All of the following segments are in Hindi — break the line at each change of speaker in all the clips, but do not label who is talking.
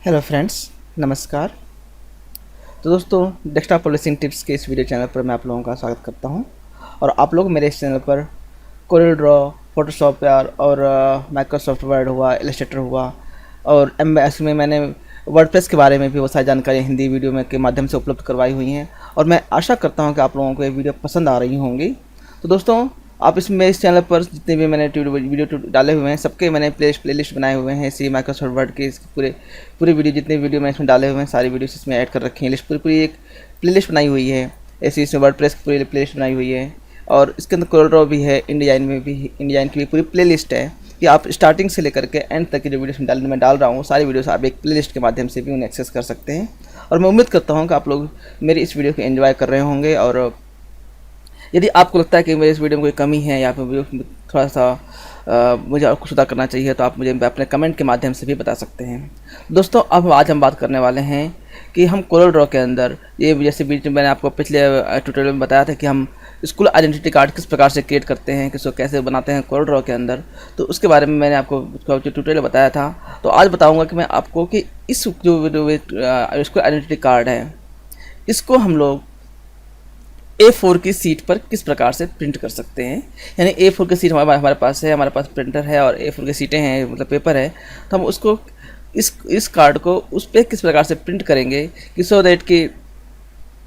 हेलो फ्रेंड्स, नमस्कार। तो दोस्तों, डेस्कटॉप पब्लिशिंग टिप्स के इस वीडियो चैनल पर मैं आप लोगों का स्वागत करता हूं। और आप लोग मेरे इस चैनल पर कोरियल ड्रॉ, फोटोशॉप यार और माइक्रोसॉफ्ट वर्ड हुआ, इलस्ट्रेटर हुआ और एमएस में मैंने वर्डप्रेस के बारे में भी बहुत सारी जानकारी हिंदी वीडियो में के माध्यम से उपलब्ध करवाई हुई हैं। और मैं आशा करता हूँ कि आप लोगों को ये वीडियो पसंद आ रही होंगी। तो दोस्तों, आप इसमें इस चैनल पर जितने भी मैंने वीडियो डाले हुए हैं, सबके मैंने प्लेलिस्ट बनाए हुए हैं। इसी माइक्रोसॉफ्ट वर्ड के पूरे वीडियो, जितने वीडियो मैं इसमें डाले हुए हैं, सारी वीडियोस इसमें ऐड कर रखी हैं। लिस्ट पूरी एक प्लेलिस्ट बनाई हुई है। ऐसी इसमें वर्डप्रेस की पूरी प्लेलिस्ट बनाई हुई है। और इसके अंदर कोरल ड्रॉ भी है, इंडियाइन में भी, इंडियाइन की भी पूरी प्लेलिस्ट है कि आप स्टार्टिंग से लेकर के एंड तक की जो वीडियोस मैं डाल रहा हूँ, सारी वीडियोस आप एक प्लेलिस्ट के माध्यम से भी उन्हें एक्सेस कर सकते हैं। और मैं उम्मीद करता हूँ कि आप लोग मेरी इस वीडियो को एंजॉय कर रहे होंगे। और यदि आपको लगता है कि मेरे इस वीडियो में कोई कमी है या फिर वीडियो में थोड़ा सा मुझे और कुछ सुधार करना चाहिए, तो आप मुझे अपने कमेंट के माध्यम से भी बता सकते हैं। दोस्तों, अब आज हम बात करने वाले हैं कि हम कोरल ड्रॉ के अंदर, ये जैसे बीच में मैंने आपको पिछले ट्यूटोरियल में बताया था कि हम स्कूल आइडेंटिटी कार्ड किस प्रकार से क्रिएट करते हैं, किसको कैसे बनाते हैं कोरल ड्रॉ के अंदर, तो उसके बारे में मैंने आपको जो ट्यूटोरियल बताया था। तो आज बताऊँगा कि मैं आपको कि इस जो स्कूल आइडेंटिटी कार्ड है, इसको हम लोग A4 की सीट पर किस प्रकार से प्रिंट कर सकते हैं। यानी A4 की सीट हमारे पास है, हमारे पास प्रिंटर है और A4 की सीटें हैं, मतलब पेपर है। तो हम उसको इस कार्ड को उस पर किस प्रकार से प्रिंट करेंगे कि सो दैट कि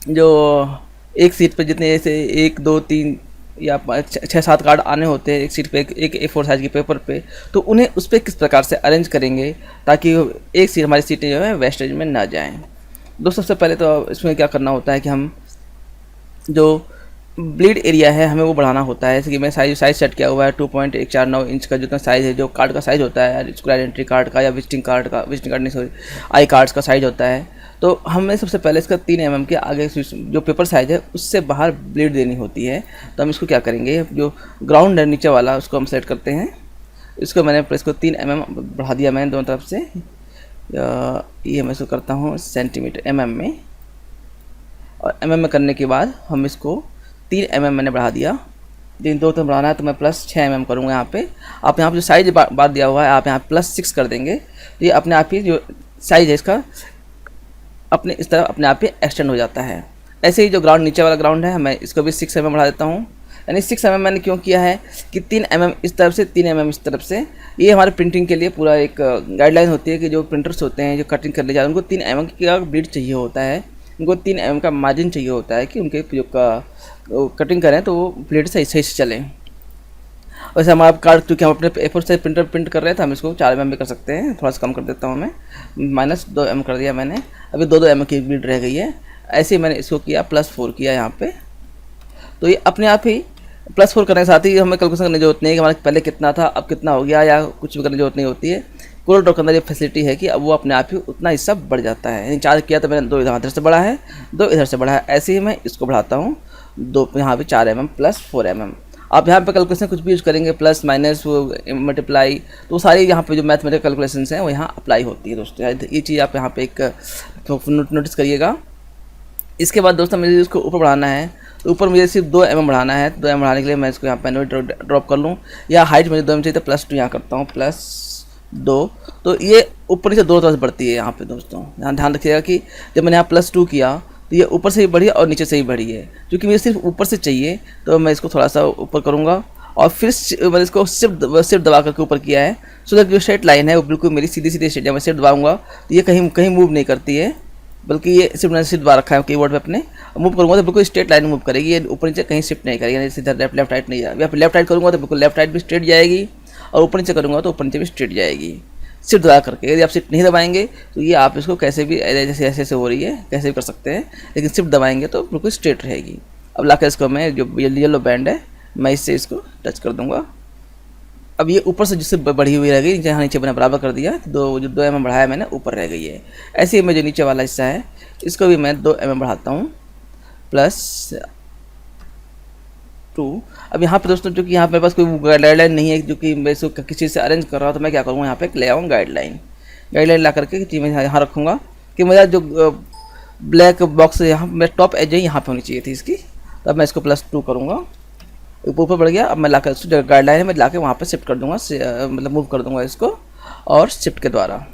जो एक सीट पर जितने जैसे 1 2 3 या 6 7 कार्ड आने होते हैं एक सीट पे, एक A4 साइज के पेपर पे, तो उन्हें उस पर किस प्रकार से अरेंज करेंगे ताकि एक सीट, हमारी सीटें जो है वेस्टेज में ना जाएँ। दोस्तों, सबसे पहले तो इसमें क्या करना होता है कि हम जो ब्लीड एरिया है हमें वो बढ़ाना होता है। जैसे कि मैं साइज सेट किया हुआ है 2.149 इंच का, जितना साइज़ है, जो कार्ड का साइज़ होता है स्कूल आइडेंटिटी कार्ड का या विजिटिंग कार्ड नहीं सॉरी आई कार्ड्स का साइज़ होता है। तो हमें सबसे पहले इसका 3 mm के आगे जो पेपर साइज़ है उससे बाहर ब्लीड देनी होती है। तो हम इसको क्या करेंगे, जो ग्राउंड है नीचे वाला, उसको हम सेट करते हैं। इसको मैंने इसको 3 mm बढ़ा दिया मैंने दोनों तरफ से। ये मैं इसको करता हूँ सेंटीमीटर mm में, और mm में करने के बाद हम इसको 3 mm मैंने बढ़ा दिया। लेकिन 2 तो बढ़ाना है तो मैं +6 mm करूँगा यहाँ पे। आप यहाँ पे जो साइज बात दिया हुआ है, आप यहाँ +6 कर देंगे तो ये अपने आप ही जो साइज है इसका अपने इस तरह अपने आप ही एक्सटेंड हो जाता है। ऐसे ही जो ग्राउंड नीचे वाला ग्राउंड है, मैं इसको भी 6 mm बढ़ा देता हूँ। यानी 6 mm मैंने क्यों किया है कि 3 mm इस तरफ से, 3 mm इस तरफ से। ये हमारे प्रिंटिंग के लिए पूरा एक गाइडलाइन होती है कि जो प्रिंटर्स होते हैं, जो कटिंग करने जा रहे हैं, उनको 3 mm का ब्लीड चाहिए होता है, उनको 3 mm का मार्जिन चाहिए होता है कि उनके जो कटिंग करें तो वो ब्लेड सही से चलें। वैसे हमारा कार्ड, क्योंकि हम अपने A4 से प्रिंट कर रहे थे, हम इसको 4 mm भी कर सकते हैं। थोड़ा सा कम कर देता हूँ मैं, -2 mm कर दिया मैंने। अभी 2 mm की ब्लीड रह गई है। ऐसे ही मैंने इसको किया +4 किया यहाँ पे। तो ये अपने आप ही +4 करने के साथ ही हमें कैलकुलेशन करने की जरूरत नहीं है कि हमारा पहले कितना था अब कितना हो गया, या कुछ भी करने की जरूरत नहीं होती है। कोरल ड्रॉ के अंदर ये फैसिलिटी है कि अब वो अपने आप ही उतना हिस्सा बढ़ जाता है। यानी 4 किया तो मैंने 2 इधर से बढ़ा है, 2 इधर से बढ़ा है। ऐसे ही मैं इसको बढ़ाता हूँ 2, यहाँ पे 4 mm +4 mm। आप यहाँ पे कैलकुलेशन कुछ भी यूज़ करेंगे, प्लस माइनस मल्टीप्लाई, तो सारी यहाँ पे जो मैथमेटिकल कैलकुलेशंस हैं वो यहाँ अप्लाई होती है। दोस्तों, ये चीज़ आप यहाँ पे एक नोटिस करिएगा। इसके बाद दोस्तों, मुझे इसको ऊपर बढ़ाना है, तो ऊपर मुझे सिर्फ 2 mm बढ़ाना है। 2 mm बढ़ाने के लिए मैं इसको यहाँ पे ड्रॉप कर लूँ, या हाइट मुझे 2 mm चाहिए तो +2 यहाँ करता हूँ, +2। तो ये ऊपर नीचे दोनों तरफ से बढ़ती है यहाँ पे। दोस्तों, यहाँ ध्यान रखिएगा कि जब मैंने यहाँ +2 किया तो ये ऊपर से ही बढ़ी और नीचे से ही बढ़ी है। क्योंकि मुझे सिर्फ ऊपर से चाहिए तो मैं इसको थोड़ा सा ऊपर करूँगा, और फिर मैंने इसको सिर्फ दबा करके ऊपर किया है, सो दैट जो स्ट्रेट लाइन है वो बिल्कुल मेरी सीधी स्ट्रेट। जब मैं सिर्फ दबाऊँगा तो ये कहीं मूव नहीं करती है, बल्कि ये सिर्फ मैंने दबा रखा है कीबोर्ड पे अपने। मूव करूँगा तो बिल्कुल स्ट्रेट लाइन मूव करेगी, ये ऊपर नीचे कहीं शिफ्ट नहीं करेगी। यानी सीधा लेफ्ट राइट नहीं जाएगी। या फिर लेफ्ट राइट करूँगा तो बिल्कुल लेफ्ट राइट भी स्ट्रेट जाएगी, और ऊपर नीचे करूँगा तो ऊपर नीचे भी स्ट्रेट जाएगी, सिर्फ दबा करके। यदि आप सिर्फ नहीं दबाएंगे तो ये आप इसको कैसे भी, जैसे ऐसे हो रही है कैसे भी कर सकते हैं, लेकिन सिर्फ दबाएंगे तो बिल्कुल स्ट्रेट रहेगी। अब लाकर इसको मैं जो येलो बैंड है, मैं इससे इसको टच कर दूँगा। अब ये ऊपर से जिससे बढ़ी हुई रह गई, जहाँ नीचे मैंने बराबर कर दिया, जो 2 mm बढ़ाया मैंने ऊपर रह गई है। ऐसे ही मैं जो नीचे वाला हिस्सा है इसको भी मैं 2 mm बढ़ाता हूँ, +2। अब यहाँ पे दोस्तों, क्योंकि यहाँ पे मेरे पास कोई गाइडलाइन नहीं है, जो कि मैं इसको किसी चीज़ से अरेंज कर रहा हूँ, तो मैं क्या करूँगा, यहाँ पे ले आऊँ गाइडलाइन ला करके चीज़ मैं यहाँ रखूँगा कि मेरा जो ब्लैक बॉक्स है यहाँ मेरा टॉप एज है, यहाँ पे होनी चाहिए थी इसकी। तो अब मैं इसको +2 करूँगा, ऊपर बढ़ गया। अब मैं लाकर जो गाइडलाइन है मैं लाके वहाँ पे शिफ्ट कर दूँगा, मतलब मूव कर दूँगा इसको, और शिफ्ट के द्वारा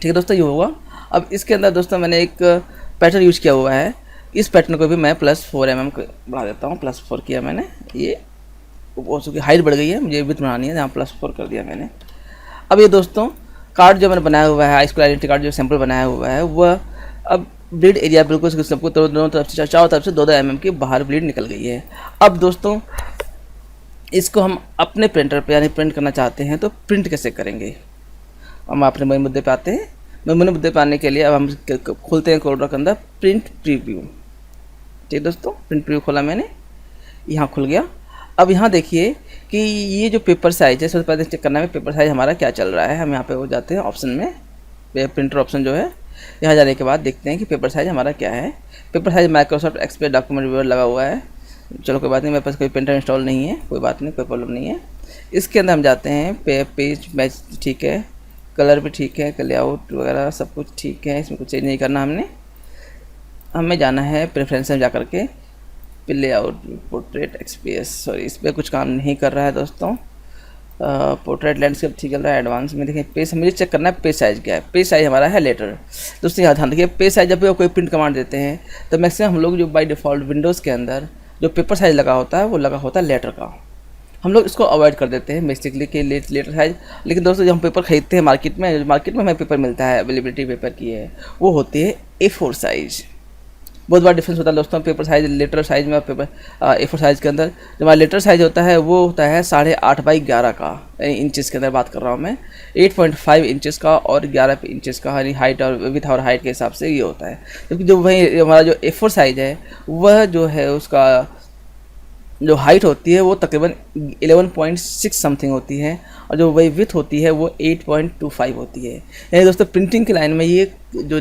ठीक है दोस्तों, ये होगा। अब इसके अंदर दोस्तों मैंने एक पैटर्न यूज किया हुआ है, इस पैटर्न को भी मैं +4 mm बढ़ा देता हूँ। +4 किया मैंने, ये उसकी हाइट बढ़ गई है, मुझे विड्थ बढ़ानी है, यहाँ +4 कर दिया मैंने। अब ये दोस्तों कार्ड जो मैंने बनाया हुआ है, हाई स्कूल आइडेंटिटी कार्ड जो सैंपल बनाया हुआ है, वह अब ब्लीड एरिया बिल्कुल सबको दोनों तरफ से, चारों तरफ से 2-2 mm की बाहर ब्लीड निकल गई है। अब दोस्तों इसको हम अपने प्रिंटर पे यानी प्रिंट करना चाहते हैं, तो प्रिंट कैसे करेंगे। हम अपने मेन मुद्दे पे आते हैं। मेन मुद्दे पे आने के लिए अब हम खोलते हैं कोड के अंदर प्रिंट प्रीव्यू। ठीक दोस्तों, प्रिंट प्रीव्यू खोला मैंने, यहाँ खुल गया। अब यहाँ देखिए कि ये जो पेपर साइज है, सबसे पहले चेक करना है पेपर साइज हमारा क्या चल रहा है। हम यहाँ पे हो जाते हैं ऑप्शन में, प्रिंटर ऑप्शन जो है, यहाँ जाने के बाद देखते हैं कि पेपर साइज हमारा क्या है। Paper size Microsoft express document viewer लगा हुआ है। चलो कोई बात नहीं, मेरे पास कोई प्रिंटर इंस्टॉल नहीं है, कोई बात नहीं, कोई प्रॉब्लम नहीं है। इसके अंदर हम जाते हैं, पेज मैच ठीक है, कलर भी ठीक है, लेआउट वगैरह सब कुछ ठीक है, इसमें कुछ चेंज नहीं करना हमने। हमें जाना है प्रेफरेंस में जा कर के लेआउट पोर्ट्रेट एक्सपीएस, सॉरी इस पर कुछ काम नहीं कर रहा है दोस्तों। पोर्ट्रेट लैंडस्केप ठीक चल रहा है, एडवांस में देखिए पेज, मुझे चेक करना है पेज साइज क्या है। पेज साइज हमारा है लेटर। दोस्तों यहाँ ध्यान रखिए, पेज साइज जब भी कोई प्रिंट कमांड देते हैं तो मैक्सिमम हम लोग जो बाय डिफ़ॉल्ट विंडोज़ के अंदर जो पेपर साइज लगा होता है वो लगा होता है लेटर का, हम लोग इसको अवॉइड कर देते हैं बेसिकली कि लेटर साइज। लेकिन दोस्तों जब हम पेपर खरीदते हैं मार्केट में हमें पेपर मिलता है, अवेलेबिलिटी पेपर की है, वो होती है A4 साइज़। बहुत बड़ा डिफरेंस होता है दोस्तों पेपर साइज लेटर साइज में। पेपर A4 साइज़ के अंदर जो हमारा लेटर साइज होता है वो होता है 8.5x11 का, इंचेस के अंदर बात कर रहा हूँ मैं, 8.5 इंचेस का और 11 इंचेस का, यानी हाइट और विथ और हाइट के हिसाब से ये होता है। क्योंकि जो वही हमारा जो A4 साइज है वह जो है उसका जो हाइट होती है वो तकरीबन 11.6 समथिंग होती है, और जो वही विथ होती है वो 8.25 होती है। यानी दोस्तों प्रिंटिंग की लाइन में ये जो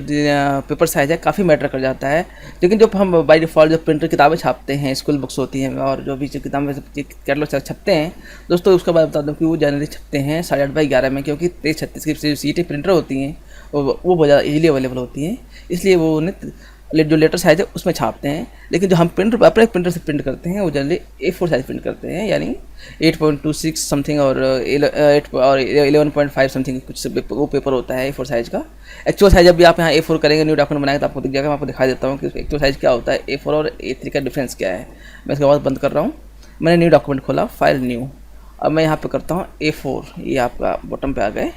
पेपर साइज़ है काफ़ी मैटर कर जाता है। लेकिन जब हम बाय डिफ़ॉल्ट जो प्रिंटर किताबें छापते हैं, स्कूल बुक्स होती हैं और जो भी जो किताबें कैटलॉग छपते हैं दोस्तों, उसका बात बता दूँ कि वो जनरली छपते हैं 8.5x11 में, क्योंकि 2336 की सीटें प्रिंटर होती हैं वो बहुत ज़्यादा ईजिली अवेलेबल होती हैं, इसलिए वो उन्हें जो लेटर साइज है उसमें छापते हैं। लेकिन जो हम प्रिंटर अपने प्रिंटर से प्रिंट करते हैं वो जनरली A4 साइज प्रिंट करते हैं, यानी 8.26 समथिंग और 11.5 समथिंग कुछ वो पेपर होता है A4 साइज का। एक्चुअल साइज जब भी आप यहाँ A4 करेंगे, न्यू डॉक्यूमेंट बनाएंगे तो आपको दिख जाएगा। मैं आपको दिखा देता हूँ कि एक्चुअल साइज क्या होता है, A4 और A3 का डिफरेंस क्या है। मैं इसके बाद बंद कर रहा हूँ, मैंने न्यू डॉक्यूमेंट खोला, फाइल न्यू। अब मैं यहाँ पर करता हूँ A4, ये आपका बॉटम पर आ गए,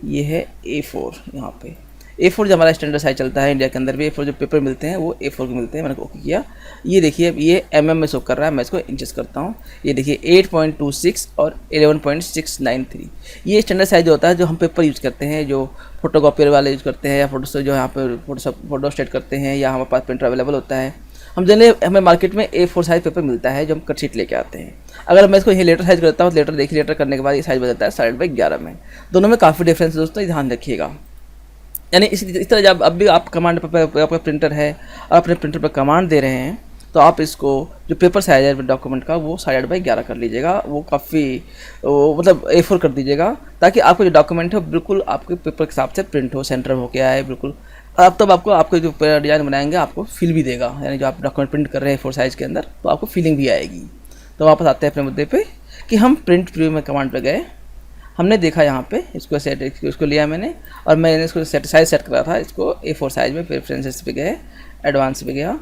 ये है A4। यहाँ पे A4 जो हमारा स्टैंडर्ड साइज चलता है इंडिया के अंदर भी, A4 जो पेपर मिलते हैं वो A4 के मिलते हैं। मैंने ओके किया, ये देखिए ये mm में शो कर रहा है, मैं इसको इंचेस करता हूँ। ये देखिए 8.26 और 11.693 ये स्टैंडर्ड साइज होता है जो हम पेपर यूज़ करते हैं, जो फोटोकॉपियर वाले यूज़ करते हैं, या फोटो जो यहाँ पर फोटो स्टेट करते हैं, या हमारे पास प्रिंटर अवेलेबल होता है। हम जनरली हमें मार्केट में A4 साइज पेपर मिलता है जो हम कट शीट लेके आते हैं। अगर मैं इसको ये लेटर साइज करता हूँ, लेटर देखिए, लेटर करने के बाद ये साइज बदलता है 8.5x11 में। दोनों में काफ़ी डिफरेंस है दोस्तों, ध्यान रखिएगा। यानी इस तरह जब अब भी आप कमांड पर आपका प्रिंटर है और अपने प्रिंटर पर कमांड दे रहे हैं, तो आप इसको जो पेपर साइज है डॉक्यूमेंट का वो 8.5x11 कर लीजिएगा, वो काफ़ी मतलब A4 कर दीजिएगा, ताकि आपको जो डॉक्यूमेंट है बिल्कुल आपके पेपर के हिसाब से प्रिंट हो, सेंटर होके आए बिल्कुल। अब तब आपको जो डिज़ाइन बनाएंगे आपको फील भी देगा, यानी जो आप डॉक्यूमेंट प्रिंट कर रहे हैं A4 साइज़ के अंदर, तो आपको फीलिंग भी आएगी। तो वापस आते हैं अपने मुद्दे पे कि हम प्रिंट प्रीव्यू में कमांड पे गए, हमने देखा यहाँ पे इसको लिया मैंने, और मैंने इसको साइज सेट करा था इसको A4 साइज में। प्रेफरेंसेस पे गए, एडवांस पे गया।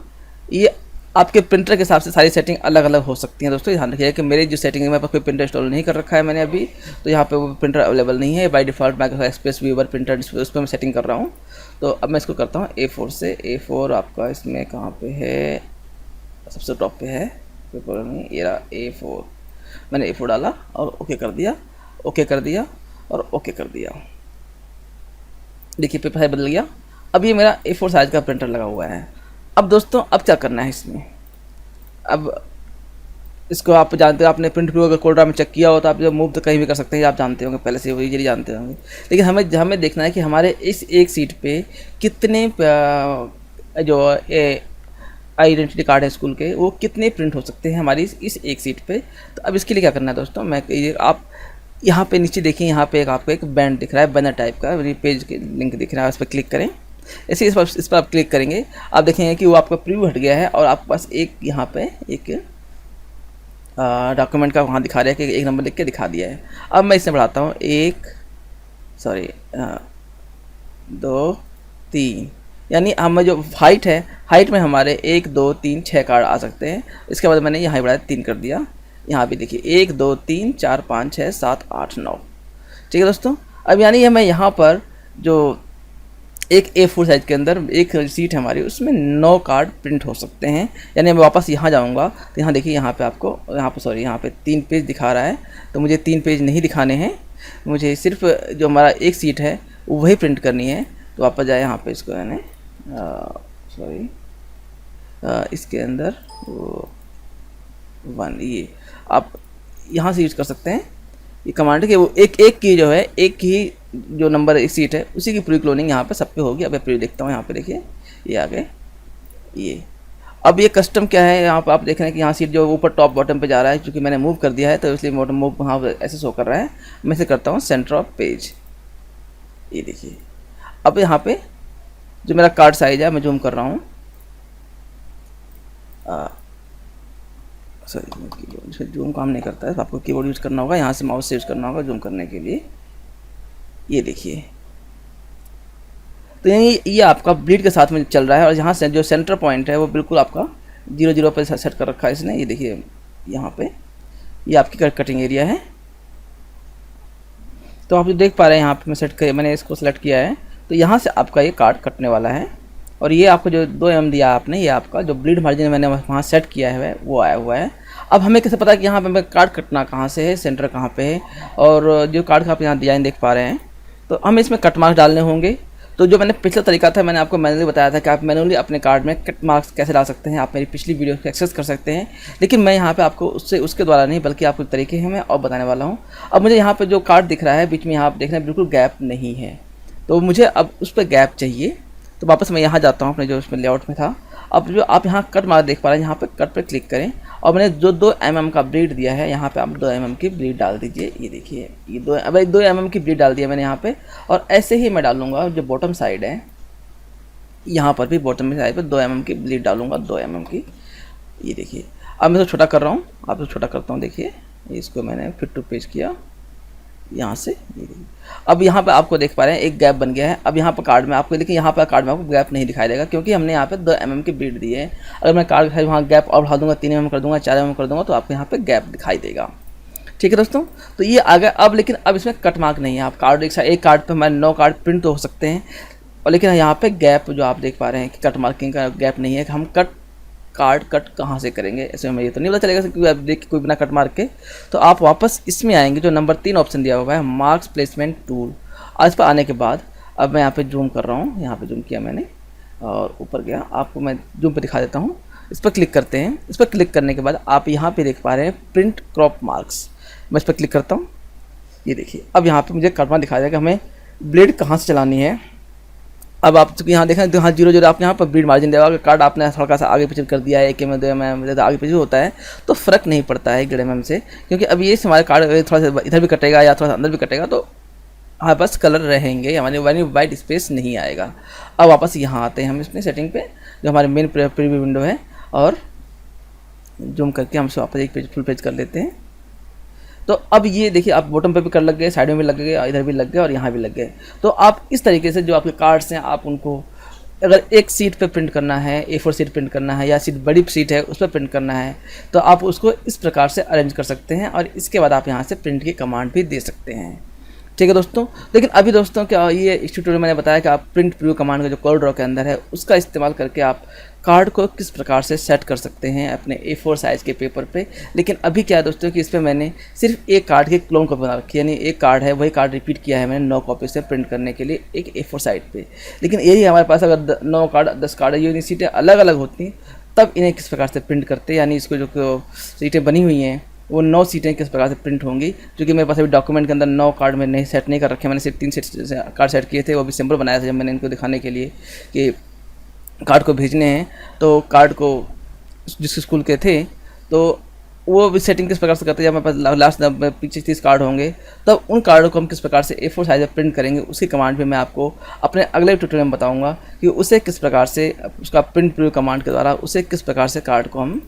ये आपके प्रिंटर के हिसाब से सारी सेटिंग अलग अलग हो सकती हैं दोस्तों, ध्यान रखिएगा कि मेरी जो सेटिंग है, मेरे पास कोई प्रिंटर इंस्टॉल नहीं कर रखा है मैंने अभी, तो यहाँ पे वो प्रिंटर अवेलेबल नहीं है। By default Microsoft express viewer printer उस पर मैं सेटिंग कर रहा हूँ। तो अब मैं इसको करता हूँ A4 से। A4 आपका इसमें कहाँ पे है, सबसे टॉप पे है पेपर में, ये रहा A4। मैंने A4 डाला और ओके कर दिया, ओके कर दिया और ओके कर दिया। देखिए पेपर साइज बदल गया। अब ये मेरा A4 साइज का प्रिंटर लगा हुआ है। अब दोस्तों अब क्या करना है इसमें, अब इसको आप जानते हो, आपने प्रिंट प्रीव्यू अगर कोल्ड्रा में चेक किया हो तो आप जब मूव तो कहीं भी कर सकते हैं, आप जानते होंगे पहले से, वो इजीली जानते होंगे। लेकिन हमें देखना है कि हमारे इस एक सीट पे कितने जो आइडेंटिटी कार्ड है स्कूल के, वो कितने प्रिंट हो सकते हैं हमारी इस एक सीट पे। तो अब इसके लिए क्या करना है दोस्तों, आप यहाँ पे नीचे देखिए, यहाँ पे आपको एक बैंड दिख रहा है, बैनर टाइप का, पेज के लिंक दिख रहा है, उस पर क्लिक करें। ऐसे इस पर आप क्लिक करेंगे, आप देखेंगे कि वो आपका प्रीव्यू हट गया है और आपके पास एक यहाँ पे एक डॉक्यूमेंट का वहाँ दिखा रहा है कि एक नंबर लिख के दिखा दिया है। अब मैं इसमें बढ़ाता हूँ 2 3, यानी हमें जो हाइट है, हाइट में हमारे 1 2 3 6 कार्ड आ सकते हैं। इसके बाद मैंने यहाँ बढ़ाया 3 कर दिया। यहाँ भी देखिए 1 2 3 4 5 6 7 8 9। ठीक है दोस्तों, अब यानी ये मैं यहाँ पर जो एक A4 साइज के अंदर एक सीट है हमारी, उसमें 9 कार्ड प्रिंट हो सकते हैं। यानी मैं वापस यहाँ जाऊँगा तो यहाँ देखिए, यहाँ पे आपको यहाँ पे 3 पेज दिखा रहा है, तो मुझे 3 पेज नहीं दिखाने हैं, मुझे सिर्फ जो हमारा एक सीट है वही प्रिंट करनी है। तो वापस जाए यहाँ पे, इसको मैंने इसके अंदर 1, ये आप यहाँ से यूज़ कर सकते हैं। ये कमांड है कि वो एक की जो है, एक ही जो नंबर एक सीट है उसी की पूरी क्लोनिंग यहाँ पे सब पे होगी। अब मैं प्री देखता हूँ, यहाँ पे देखिए ये आ गए ये। अब ये कस्टम क्या है, यहाँ पर आप देख रहे हैं कि यहाँ सीट जो ऊपर टॉप बॉटम पे जा रहा है, क्योंकि मैंने मूव कर दिया है तो इसलिए बॉटम मूव वहाँ ऐसे शो कर रहा है। मैं इसे करता हूँ सेंटर ऑफ पेज, ये देखिए। अब यहाँ पे जो मेरा कार्ड साइज है, मैं जूम कर रहा हूँ, सॉरी जूम काम नहीं करता है, आपको कीबोर्ड यूज़ करना होगा, यहाँ से माउस से यूज़ करना होगा जूम करने के लिए। ये देखिए, तो ये आपका ब्लीड के साथ में चल रहा है, और यहाँ से जो सेंटर पॉइंट है वो बिल्कुल आपका 0 0 पे सेट कर रखा है इसने। ये देखिए यहाँ पे ये आपकी कटिंग एरिया है। तो आप जो देख पा रहे हैं यहाँ पे मैं मैंने इसको सेलेक्ट किया है, तो यहाँ से आपका ये कार्ड कटने वाला है। और ये आपको जो 2 mm दिया आपने, ये आपका जो ब्लीड मार्जिन मैंने वहाँ सेट किया है वो आया हुआ है। अब हमें कैसे पता कि यहाँ पे कार्ड कटना कहाँ से है, सेंटर कहाँ पे है, और जो कार्ड का आप यहाँ डिज़ाइन देख पा रहे हैं, तो हमें इसमें कट मार्क्स डालने होंगे। तो जो मैंने पिछला तरीका था, मैंने आपको मैनुअली बताया था कि आप मैनुअली अपने कार्ड में कट मार्क्स कैसे डाल सकते हैं। आप मेरी पिछली वीडियो को एक्सेस कर सकते हैं, लेकिन मैं यहाँ पे आपको उसके द्वारा नहीं, बल्कि आपको तरीके हैं मैं और बताने वाला हूँ। अब मुझे यहाँ पे जो कार्ड दिख रहा है बीच में, यहाँ आप देख रहे हैं बिल्कुल गैप नहीं है, तो मुझे अब उस पर गैप चाहिए। तो वापस मैं यहाँ जाता हूँ अपने जो उसमें लेआउट में था। अब जो आप यहाँ कट मार्क देख पा रहे हैं, यहाँ पे कट पर क्लिक करें, और मैंने जो 2 mm का ब्लीड दिया है, यहाँ पे आप 2 mm की ब्लीड डाल दीजिए। ये देखिए ये 2 mm की ब्लीड डाल दिया मैंने यहाँ पे। और ऐसे ही मैं डालूंगा जो बॉटम साइड है, यहाँ पर भी बॉटम साइड पे 2 mm की ब्लीड डालूंगा, 2 mm की। ये देखिए, अब मैं तो छोटा कर रहा हूँ, आप तो छोटा करता हूँ। देखिए इसको मैंने फिट टू पेज किया यहाँ से। अब यहाँ पे आपको देख पा रहे हैं एक गैप बन गया है। अब यहाँ पर कार्ड में आपको देखिए, यहाँ पर कार्ड में आपको गैप नहीं दिखाई देगा, क्योंकि हमने यहाँ पे 2 mm की ब्लीड दी है। अगर मैं कार्ड वहाँ गैप और बढ़ा दूंगा, 3 mm कर दूंगा, 4 mm कर दूंगा, तो आपको यहाँ पे गैप दिखाई देगा। ठीक है दोस्तों, तो ये आ गया। अब लेकिन अब इसमें कट मार्क नहीं है। आप कार्ड एक कार्ड पे हमारे 9 कार्ड प्रिंट तो हो सकते हैं, और लेकिन यहाँ पे गैप जो आप देख पा रहे हैं कि कट मार्किंग का गैप नहीं है। कि हम कार्ड कट कहाँ से करेंगे, ऐसे में ये तो नहीं पता चलेगा क्योंकि आप देख कोई बिना कट मार्क के। तो आप वापस इसमें आएंगे, जो नंबर 3 ऑप्शन दिया हुआ है, मार्क्स प्लेसमेंट टूल। आज इस पर आने के बाद अब मैं यहाँ पे जूम कर रहा हूँ, यहाँ पे जूम किया मैंने और ऊपर गया, आपको मैं जूम पे दिखा देता हूँ। इस पर क्लिक करते हैं। इस पर क्लिक करने के बाद आप यहाँ पे देख पा रहे हैं प्रिंट क्रॉप मार्क्स। मैं इस पर क्लिक करता हूँ, ये देखिए अब यहाँ पे मुझे कट मार्क दिखाया जाएगा हमें ब्लेड कहाँ से चलानी है। अब आप यहाँ देखें तो हाँ 0 0 आप यहाँ पर ब्लीड मार्जिन देगा। अगर कार्ड आपने थोड़ा सा आगे पीछे कर दिया है, 1 mm 2 mm आगे पीछे होता है, तो फ़र्क नहीं पड़ता है 1 mm से, क्योंकि अब ये हमारे कार्ड थोड़ा सा इधर भी कटेगा या थोड़ा सा अंदर भी कटेगा, तो हाँ बस कलर रहेंगे, हमारे वाइट स्पेस नहीं आएगा। अब वापस यहाँ आते हैं हम इसमें सेटिंग पे, जो हमारे मेन प्रीव्यू विंडो है, और जूम करके हम वापस एक पेज फुल पेज कर लेते हैं। तो अब ये देखिए, आप बॉटम पे भी कर लग गए, साइड में भी लग गए, इधर भी लग गए और यहाँ भी लग गए। तो आप इस तरीके से जो आपके कार्ड्स हैं, आप उनको अगर एक सीट पे प्रिंट करना है, A4 सीट प्रिंट करना है, या सीट बड़ी सीट है उस पर प्रिंट करना है, तो आप उसको इस प्रकार से अरेंज कर सकते हैं, और इसके बाद आप यहाँ से प्रिंट की कमांड भी दे सकते हैं। ठीक है दोस्तों, लेकिन अभी दोस्तों क्या ये इस ट्यूटोरियल में मैंने बताया कि आप प्रिंट प्रीव्यू कमांड का जो CorelDRAW के अंदर है, उसका इस्तेमाल करके आप कार्ड को किस प्रकार से सेट कर सकते हैं अपने A4 साइज़ के पेपर पे। लेकिन अभी क्या है दोस्तों कि इस पर मैंने सिर्फ एक कार्ड की क्लोन कॉपी बना रखी है, यानी एक कार्ड है वही कार्ड रिपीट किया है मैंने 9 कॉपी से प्रिंट करने के लिए एक A4 साइड पे। लेकिन यही हमारे पास अगर 9 कार्ड 10 कार्ड है, ये सीटें अलग अलग होती तब इन्हें किस प्रकार से प्रिंट करते, यानी इसको जो सीटें बनी हुई हैं वो 9 सीटें किस प्रकार से प्रिंट होंगी। क्योंकि मेरे पास अभी डॉक्यूमेंट के अंदर 9 कार्ड में नहीं सेट नहीं कर रखे, मैंने सिर्फ 3 कार्ड सेट किए थे, वो भी सिंपल बनाया था जब मैंने इनको दिखाने के लिए कि कार्ड को भेजने हैं। तो कार्ड को जिस स्कूल के थे तो वो भी सेटिंग किस प्रकार से करते हैं, जब मेरे पास लास्ट पीछे 30 कार्ड होंगे तब उन कार्डों को हम किस प्रकार से A4 साइज में प्रिंट करेंगे, उसकी कमांड भी मैं आपको अपने अगले ट्यूटोरियल में बताऊंगा कि उसे किस प्रकार से उसका प्रिंट प्रीव्यू कमांड के द्वारा उसे किस प्रकार से कार्ड को हम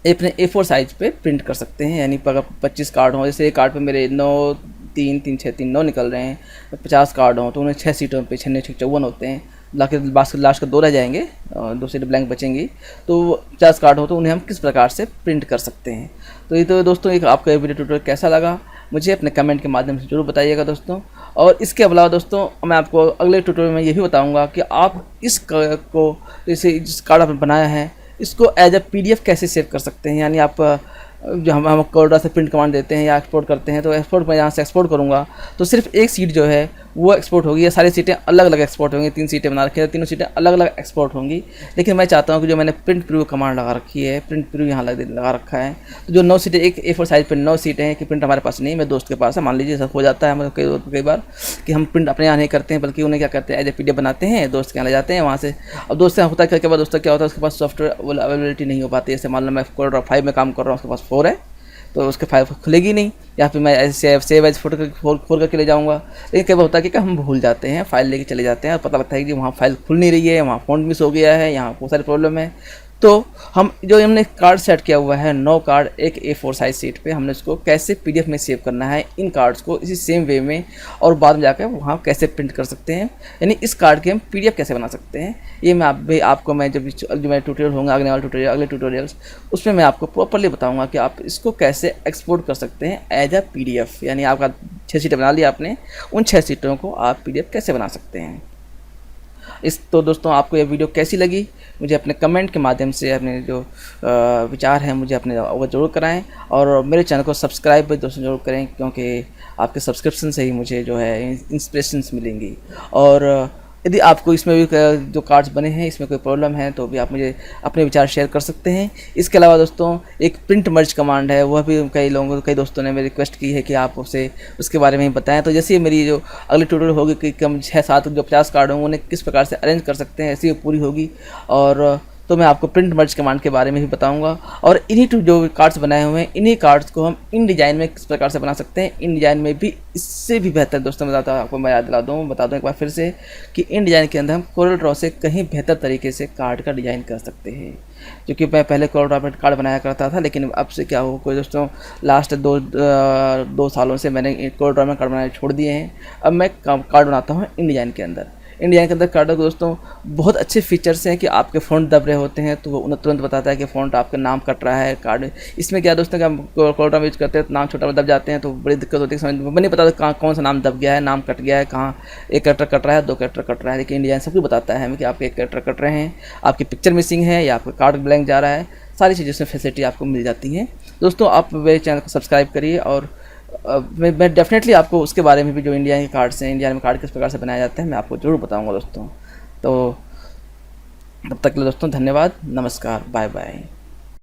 अपने A4 साइज पे प्रिंट कर सकते हैं। यानी अगर 25 कार्ड हो, जैसे एक कार्ड पे मेरे 9 3 3 6 3 9 निकल रहे हैं, 50 कार्ड हों तो उन्हें 6 सीटों पे 6 6 54 होते हैं, लास्ट का 2 रह जाएंगे, 2 सीटें ब्लैंक बचेंगी, तो 50 कार्ड हो तो उन्हें हम किस प्रकार से प्रिंट कर सकते हैं। तो ये तो दोस्तों एक आपका वीडियो ट्यूटोरियल कैसा लगा मुझे अपने कमेंट के माध्यम से जरूर बताइएगा दोस्तों। और इसके अलावा दोस्तों मैं आपको अगले ट्यूटोरियल में ये भी बताऊंगा कि आप इस को जैसे जिस कार्ड आपने बनाया है इसको एज अ PDF कैसे सेव कर सकते हैं। यानी आप जो हम कोल्ड्रा से प्रिंट कमांड देते हैं या एक्सपोर्ट करते हैं, तो एक्सपोर्ट मैं यहाँ से एक्सपोर्ट करूँगा तो सिर्फ एक सीट जो है वो एक्सपोर्ट होगी, या सारी सीटें अलग अलग एक्सपोर्ट होंगी। 3 सीटें बना रखी है, तीनों सीटें अलग अलग एक्सपोर्ट होंगी। लेकिन मैं चाहता हूँ कि जो मैंने प्रिंट प्रीव्यू कमांड लगा रखी है, प्रिंट प्रीव्यू यहाँ लगा रखा है, तो जो 9 सीटें एक A4 साइज़ पर 9 सीटें हैं कि प्रिंट हमारे पास नहीं, मेरे दोस्त के पास है, मान लीजिए सब हो जाता है हमारे कई बार कि हम प्रिंट अपने यहाँ नहीं करते हैं बल्कि उन्हें क्या करते हैं एज ए PDF बनाते हैं, दोस्त के यहाँ ले जाते हैं वहाँ से। अब दोस्त से होता है क्या दोस्त क्या होता है उसके पास सॉफ्टवेयर अवेलेबिलिटी नहीं हो पाती है। जैसे मान लो मैं कोल्ड्रा 5 में काम कर रहा हूँ, उसके पास 4 है तो उसके फाइल खुलेगी नहीं, या फिर मैं ऐसे सेव एज फोटो खोल करके ले जाऊँगा। लेकिन कई बार होता है कि हम भूल जाते हैं, फाइल लेके चले जाते हैं और पता लगता है कि वहाँ फाइल खुल नहीं रही है, वहाँ फ़ॉन्ट मिस हो गया है, यहाँ बहुत सारी प्रॉब्लम है। तो हम जो हमने कार्ड सेट किया हुआ है 9 कार्ड एक A4 साइज सीट पे, हमने उसको कैसे PDF में सेव करना है इन कार्ड्स को इसी सेम वे में, और बाद में जाकर वहाँ कैसे प्रिंट कर सकते हैं, यानी इस कार्ड के हम PDF कैसे बना सकते हैं। ये मैं आपको मैं जो मैं ट्यूटोरियल होंगे आगे वाले ट्यूटोरियल अगले ट्यूटोरियल्स उसमें मैं आपको प्रॉपरली बताऊँगा कि आप इसको कैसे एक्सपोर्ट कर सकते हैं एज अ PDF। यानी आपका 6 सीटें बना लिया आपने, उन 6 सीटों को आप PDF कैसे बना सकते हैं। तो दोस्तों आपको ये वीडियो कैसी लगी मुझे अपने कमेंट के माध्यम से अपने जो विचार हैं मुझे अपने अवगत जरूर कराएं, और मेरे चैनल को सब्सक्राइब भी दोस्तों जरूर करें, क्योंकि आपके सब्सक्रिप्शन से ही मुझे जो है इंस्पिरेशंस मिलेंगी। और यदि आपको इसमें भी जो कार्ड्स बने हैं इसमें कोई प्रॉब्लम है तो भी आप मुझे अपने विचार शेयर कर सकते हैं। इसके अलावा दोस्तों एक प्रिंट मर्ज कमांड है, वह भी कई दोस्तों ने मेरी रिक्वेस्ट की है कि आप उसे उसके बारे में ही बताएं। तो जैसे मेरी जो अगली ट्यूटोरियल होगी कि कम 6-7 जो 50 कार्ड होंगे उन्हें किस प्रकार से अरेंज कर सकते हैं, ऐसी पूरी होगी। और तो मैं आपको प्रिंट मर्ज कमांड के बारे में भी बताऊंगा, और इन्हीं जो कार्ड्स बनाए हुए हैं इन्हीं कार्ड्स को हम इन डिज़ाइन में किस प्रकार से बना सकते हैं। इन डिज़ाइन में भी इससे भी बेहतर दोस्तों बता दूँ एक बार फिर से कि इन डिज़ाइन के अंदर हम कोरल ड्रॉ से कहीं बेहतर तरीके से कार्ड का डिज़ाइन कर सकते हैं। क्योंकि मैं पहले कोरल ड्रॉ में कार्ड बनाया करता था, लेकिन अब से क्या हो कोई दोस्तों लास्ट 2 सालों से मैंने कोरल ड्रॉ में कार्ड बनाने छोड़ दिए हैं। अब मैं कार्ड बनाता हूँ इन डिज़ाइन के अंदर। इंडिया के अंदर कार्ड दोस्तों बहुत अच्छे फीचर्स हैं कि आपके फ़ॉन्ट दब रहे होते हैं तो वो उन्हें तुरंत बताता है कि फ़ॉन्ट आपका नाम कट रहा है कार्ड। इसमें क्या दोस्तों कि हम कोल्ड्रा यूज करते हैं तो नाम छोटा दब जाते हैं तो बड़ी दिक्कत होती है, समझ में नहीं पता कहाँ कौन सा नाम दब गया है, नाम कट गया है, कहाँ एक कैरेक्टर कट रहा है 2 कैरेक्टर कट रहा है। लेकिन इंडिया सब कुछ बताता है हमें कि आपके 1 कैरेक्टर कट रहे हैं, आपकी पिक्चर मिसिंग है या आपका कार्ड ब्लैंक जा रहा है, सारी चीज़ों से फैसिलिटी आपको मिल जाती हैं। दोस्तों आप मेरे चैनल को सब्सक्राइब करिए, और मैं डेफिनेटली आपको उसके बारे में भी जो इंडिया के कार्ड्स हैं, इंडिया में कार्ड किस प्रकार से बनाए जाते हैं मैं आपको ज़रूर बताऊंगा दोस्तों। तो तब तक के लिए दोस्तों धन्यवाद, नमस्कार, बाय बाय।